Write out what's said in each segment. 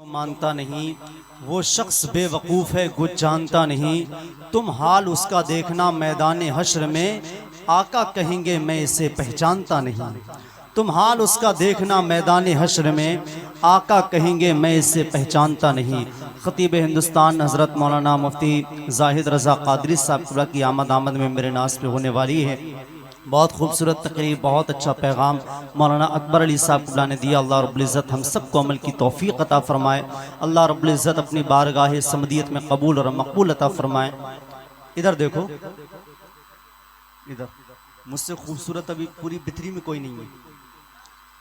मानता नहीं, वो शख्स बेवकूफ़ है कुछ जानता नहीं। तुम हाल उसका देखना मैदान हश्र में, आका कहेंगे मैं इसे पहचानता नहीं। तुम हाल उसका देखना मैदान हश्र में, आका कहेंगे मैं इसे पहचानता नहीं। ख़तीब हिंदुस्तान हज़रत मौलाना मुफ्ती ज़ाहिद रज़ा क़ादरी साहब की आमद में मेरे नास पे होने वाली है। बहुत खूबसूरत तकरीर, बहुत अच्छा पैगाम मौलाना अकबर अली साहब ने दिया। अल्लाह रब्बुल इज़्ज़त हम सब को अमल की तौफ़ीक़ अता फ़रमाए। अल्लाह रब्बुल इज़्ज़त अपनी बारगाह समदियत में कबूल और मकबूल अता फ़रमाए। इधर देखो, इधर मुझसे खूबसूरत अभी पूरी बिथरी में कोई नहीं है।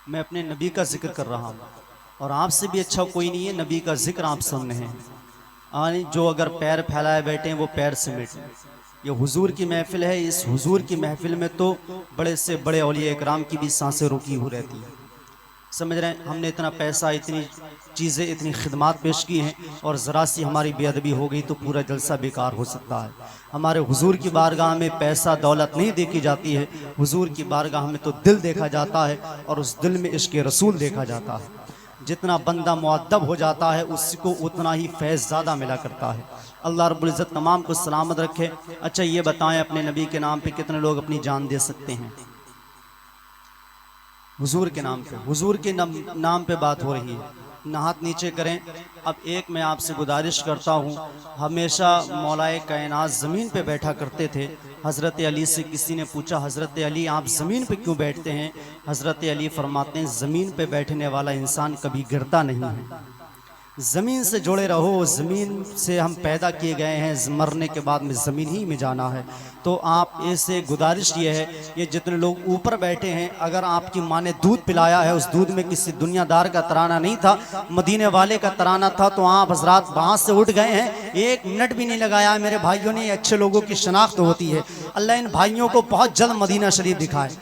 मैं अपने नबी का जिक्र कर रहा हूँ और आपसे भी अच्छा कोई नहीं है। नबी का जिक्र आप सुन रहे हैं। जो अगर पैर फैलाए बैठे हैं वो पैर समेट। ये हुजूर की महफिल है। इस हुजूर की महफिल में तो बड़े से बड़े औलिया इकराम की भी सांसें रुकी हुई रहती हैं। समझ रहे हैं? हमने इतना पैसा, इतनी चीज़ें, इतनी खिदमात पेश की हैं और ज़रा सी हमारी बेअदबी हो गई तो पूरा जलसा बेकार हो सकता है। हमारे हुजूर की बारगाह में पैसा दौलत नहीं देखी जाती है, हुजूर की बारगाह में तो दिल देखा जाता है और उस दिल में इश्क़ रसूल देखा जाता है। जितना बंदा मुअद्दब हो जाता है उसको उतना ही फैज़ ज़्यादा मिला करता है। अल्लाह रब्बुल इज़्ज़त तमाम को सलामत रखे। अच्छा ये बताएं, अपने नबी के नाम पे कितने लोग अपनी जान दे सकते हैं? हुजूर के नाम पे, हुजूर के नाम पे बात हो रही है। ना हाथ नीचे करें। अब एक मैं आपसे गुजारिश करता हूँ, हमेशा मौलाए कायनात ज़मीन पे बैठा करते थे। हज़रत अली से किसी ने पूछा, हज़रत अली आप ज़मीन पे क्यों बैठते हैं? हज़रत अली फरमाते हैं, ज़मीन पे बैठने वाला इंसान कभी गिरता नहीं है। ज़मीन से जुड़े रहो, ज़मीन से हम पैदा किए गए हैं, मरने के बाद में ज़मीन ही में जाना है। तो आप ऐसे गुजारिश ये है, ये जितने लोग ऊपर बैठे हैं, अगर आपकी माँ ने दूध पिलाया है, उस दूध में किसी दुनियादार का तराना नहीं था, मदीने वाले का तराना था, तो आप हज़रात वहाँ से उठ गए हैं। 1 मिनट भी नहीं लगाया मेरे भाइयों ने। अच्छे लोगों की शनाख्त होती है। अल्लाह इन भाइयों को बहुत जल्द मदीना शरीफ दिखाए,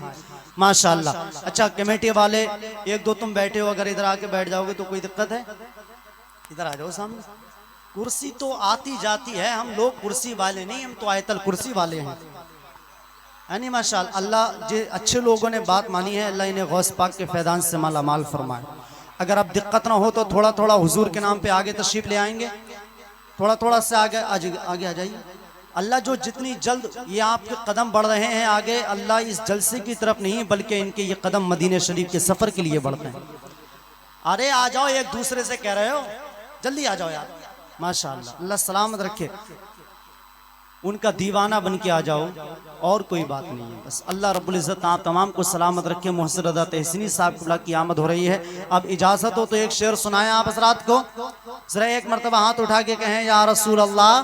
माशाअल्लाह। अच्छा कमेटी वाले 1-2 तुम बैठे हो, अगर इधर आके बैठ जाओगे तो कोई दिक्कत है? इधर आ जाओ सामने। कुर्सी तो आती जाती है, हम लोग कुर्सी वाले नहीं, हम तो आयतल कुर्सी वाले हैं, यानी माशाअल्लाह। अल्लाह जो अच्छे लोगों ने बात मानी है, अल्लाह इन्हें गौस पाक के फैदान से माला माल फरमाए। अगर अब दिक्कत ना हो तो थोड़ा थोड़ा हुजूर के नाम पे आगे तशरीफ ले आएंगे, थोड़ा थोड़ा से आगे आगे आ जाइए। अल्लाह जो जितनी जल्द ये आपके कदम बढ़ रहे हैं आगे, अल्लाह इस जलसे की तरफ नहीं बल्कि इनके ये कदम मदीने शरीफ के सफ़र के लिए बढ़ते हैं। अरे आ जाओ, एक दूसरे से कह रहे हो, जल्दी आ जाओ यार, माशाअल्लाह। अल्लाह सलामत रखे, उनका दीवाना बन के आ जाओ, और कोई बात नहीं है। बस अल्लाह रब्बुल इज़्ज़त आप तमाम को सलामत रखे। मोहसिन रज़ा तहसीनी साहब की आमद हो रही है। अब इजाज़त हो तो एक शेर सुनाएं आप हज़रात को। ज़रा एक मरतबा हाथ उठा के कहें या रसूल अल्लाह,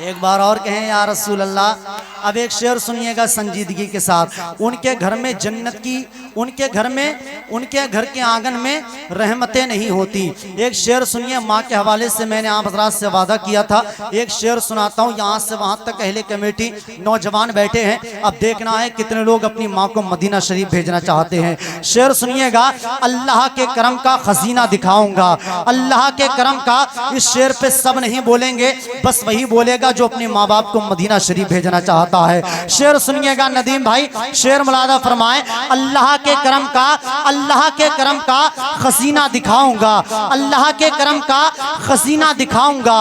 एक बार और कहें या रसूल अल्लाह। अब एक शेर सुनिएगा संजीदगी के साथ। उनके घर में जन्नत की, उनके घर के आंगन में रहमतें नहीं होती। एक शेर सुनिए, माँ के हवाले से मैंने आप हज़रात से वादा किया था। एक शेर सुनाता हूँ, यहाँ से वहाँ तक अहले कमेटी नौजवान बैठे हैं। अब देखना है कितने लोग अपनी माँ को मदीना शरीफ भेजना चाहते हैं। शेर सुनिएगा, अल्लाह के करम का खजीना दिखाऊंगा। अल्लाह के करम का, इस शेर पे सब नहीं बोलेंगे, बस वही बोलेगा जो अपने माँ बाप को मदीना शरीफ भेजना चाहता है। शेर सुनिएगा नदीम भाई, शेर मुलादा फरमाए, अल्लाह के करम का, अल्लाह के करम का खजीना दिखाऊंगा, अल्लाह के करम का खजीना दिखाऊंगा,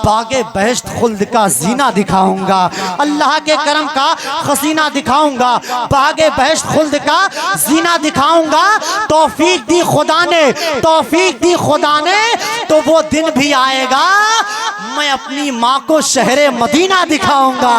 बागे बहश्त खुल्द का जीना दिखाऊंगा। अल्लाह के करम का खजीना दिखाऊंगा, बागे बहश्त खुल्द का जीना दिखाऊंगा। तौफीक दी खुदा ने, तौफीक दी खुदा ने, तो वो दिन भी आएगा मैं अपनी माँ को शहरे मदीना दिखाऊंगा।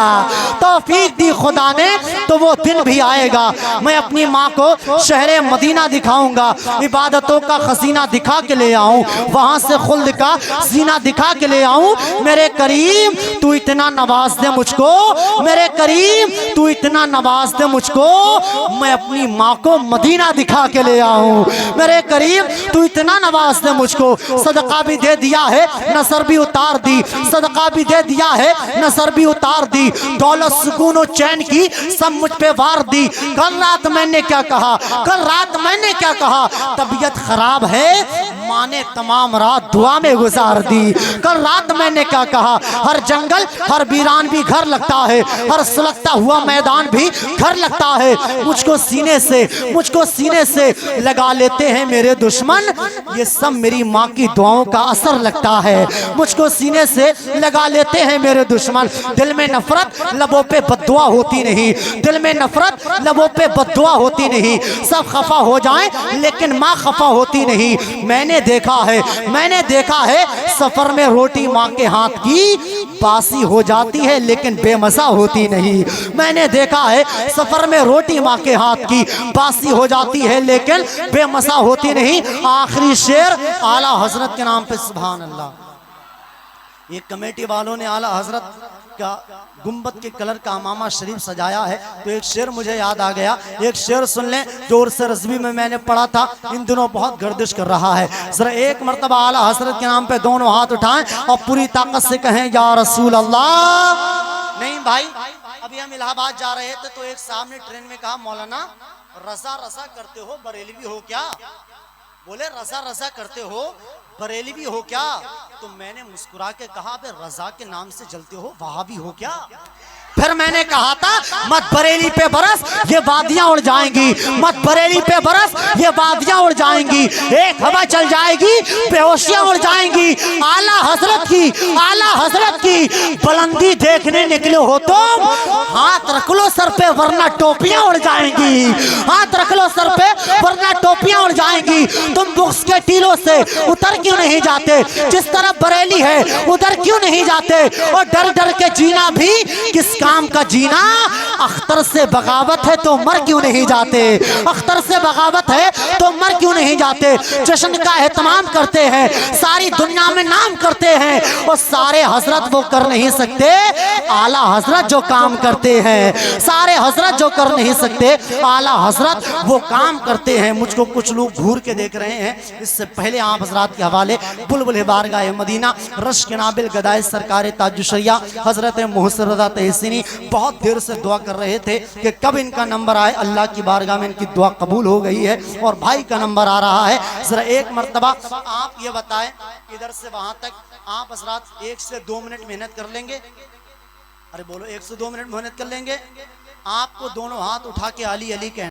तौफीक दी खुदा ने, तो वो दिन भी आएगा मैं अपनी माँ को शहरे मदीना दिखाऊंगा। इबादतों का खजीना दिखा के ले आऊं, वहां से खुल्द का जीना दिखा के ले आऊं। मेरे करीम तू इतना नवाज दे मुझको, मेरे करीम तू इतना नवाज दे मुझको, मैं अपनी माँ को मदीना दिखा के ले आऊं। मेरे करीम तू इतना नवाज दे मुझको, सदका भी दे दिया है, नसर भी उतार दी, सदका भी दे दिया है, नजर भी उतार दी, दौलत सुकून और चैन की सब मुझ पे वार दी। कल रात मैंने क्या कहा, कल रात मैंने क्या कहा, तबीयत खराब है माँ ने तमाम रात दुआ में गुजार दी। कल रात मैंने क्या कहा, हर जंगल हर वीरान भी घर लगता है, हर सुलगता हुआ मैदान भी घर लगता है। मुझको सीने से लगा लेते हैं मेरे दुश्मन, ये सब मेरी माँ की दुआओं का असर लगता है। मुझको सीने से लगा लेते हैं मेरे दुश्मन, दिल में नफरत लबों पे बद्दुआ होती नहीं, दिल में नफरत लबों पे बद्दुआ होती नहीं। सब खफा हो जाएं लेकिन माँ खफा होती नहीं। मैंने देखा है सफर में रोटी माँ के हाथ की बासी हो जाती है लेकिन बेमज़ा होती नहीं। मैंने देखा है सफर में रोटी माँ के हाथ की बासी हो जाती है लेकिन बेमज़ा होती नहीं। आखिरी शेर आला हजरत के नाम पे, सुभान अल्लाह। ये कमेटी वालों ने आला हजरत का गुंबद के कलर का अमामा शरीफ सजाया है, तो एक शेर मुझे याद आ गया। एक शेर सुन लें जो उर्स रज़वी में मैंने पढ़ा था, इन दिनों बहुत गर्दिश कर रहा है। जरा एक मरतबा आला हजरत के नाम पे दोनों हाथ उठाएं और पूरी ताकत से कहें या रसूल अल्लाह। नहीं भाई, अभी हम इलाहाबाद जा रहे थे तो एक साहब ने ट्रेन में कहा, मौलाना रजा करते हो, बरेलवी हो क्या? बोले रजा करते हो, बरेलवी हो क्या? तो मैंने मुस्कुरा के कहा, बे रजा के नाम से जलते हो, वहाबी हो क्या? फिर मैंने कहा था, मत बरेली पे बरस ये वादियां उड़ जाएंगी, मत बरेली पे बरस ये वादियां उड़ जाएंगी, एक हवा चल जाएगी बेहोशियां उड़ जाएंगी। आला हजरत की बुलंदी देखने निकले हो तुम, हाथ रख लो सर पे वरना टोपियां उड़ जाएंगी, हाथ रख लो सर पे वरना टोपियां उड़ जाएंगी। तुम बुक्स के टीलों से उतर क्यों नहीं जाते? जिस तरफ बरेली है उधर क्यों नहीं जाते? और डर डर के जीना भी किस काम का जीना? अख्तर से बगावत है तो मर क्यों नहीं जाते? अख्तर से बगावत है तो मर क्यों नहीं जाते? जश्न का एहतमाम करते हैं, सारी दुनिया में नाम करते हैं, और सारे हजरत वो कर नहीं सकते आला हजरत जो काम करते हैं। सारे हजरत जो कर नहीं सकते आला हजरत वो काम करते हैं। मुझको कुछ लोग घूर के देख रहे हैं। इससे पहले आप हजरत के हवाले बुलबुल बारगाह मदीना रश के नाबिल गदाए सरकार ताजुशरिया हजरत मोहसिन रज़ा तहसीनी बहुत देर से दुआ कर रहे थे कि कब इनका नंबर आए। अल्लाह की बारगाह में इनकी दुआ कबूल हो गई है और भाई का नंबर आ रहा है। जरा एक मरतबा आप ये बताएं, इधर से वहां तक आप हजरत 1 से 2 मिनट मेहनत कर लेंगे? अरे बोलो, 1 से 2 मिनट मेहनत कर लेंगे? आपको दोनों हाथ उठा के अली अली कहना।